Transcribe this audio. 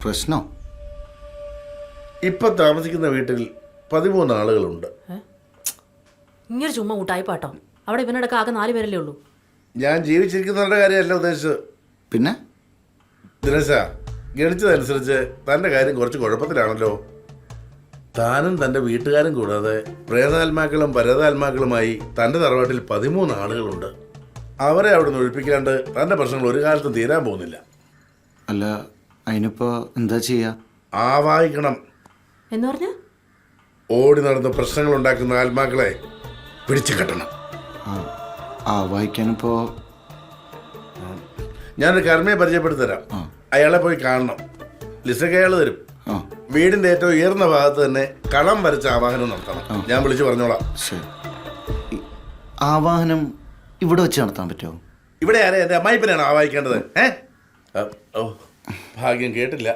പ്രശ്നോ? ഇപ്പം താമസിക്കുന്ന വീട്ടിൽ 13 ആളുകളുണ്ട്. ഇങ്ങനെ ചുമ്മാ കൂട്ടായിപ്പാട്ടോ. അവിടെ ഇവനടക്കം ആകെ 4 പേരല്ലേ ഉള്ളൂ. ഞാൻ ജീവിച്ചിരിക്കുന്നവരുടെ കാര്യമല്ല ഉദ്ദേശിച്ചത്. പിന്നെ ദിനേശ, ഗണിച്ചതനുസരിച്ച് തൻ്റെ കാര്യം കുറച്ച് കുഴപ്പത്തിലാണല്ലോ. താനും തൻ്റെ വീട്ടുകാരും കൂടാതെ പ്രേതാത്മാക്കളും പരതാത്മാക്കളുമായി തൻ്റെ തറവാട്ടിൽ 13 ആളുകളുണ്ട്. അവരെ അവിടെ നിന്ന് ഒഴിപ്പിക്കാണ്ട് തൻ്റെ പ്രശ്നങ്ങൾ ഒരു കാലത്തും തീരാൻ പോകുന്നില്ല. അല്ല, അതിനിപ്പോൾ എന്താ ചെയ്യുക? ആവാഹിക്കണം. എന്ന് പറഞ്ഞാ ഓടി നടന്ന് പ്രശ്നങ്ങൾ ഉണ്ടാക്കുന്ന ആത്മാക്കളെ പിടിച്ചു കെട്ടണം. വായിക്കാനിപ്പോൾ ഞാനൊരു കർമ്മയെ പരിചയപ്പെടുത്തരാം. അയാളെ പോയി കാണണം. ലിസ്റ്റൊക്കെ അയാൾ തരും. വീടിന്റെ ഏറ്റവും ഉയർന്ന ഭാഗത്ത് തന്നെ കളം വരച്ച ആവാഹനം നടത്തണം. ഞാൻ വിളിച്ചു പറഞ്ഞോളാം. ശരി. ആവാഹനം ഇവിടെ വെച്ച് നടത്താൻ പറ്റുമോ? ഇവിടെ ആരെ എൻ്റെ അമ്മായിപ്പനാണ് ആവാഹിക്കേണ്ടത്? ഓ, ഭാഗ്യം കേട്ടില്ല.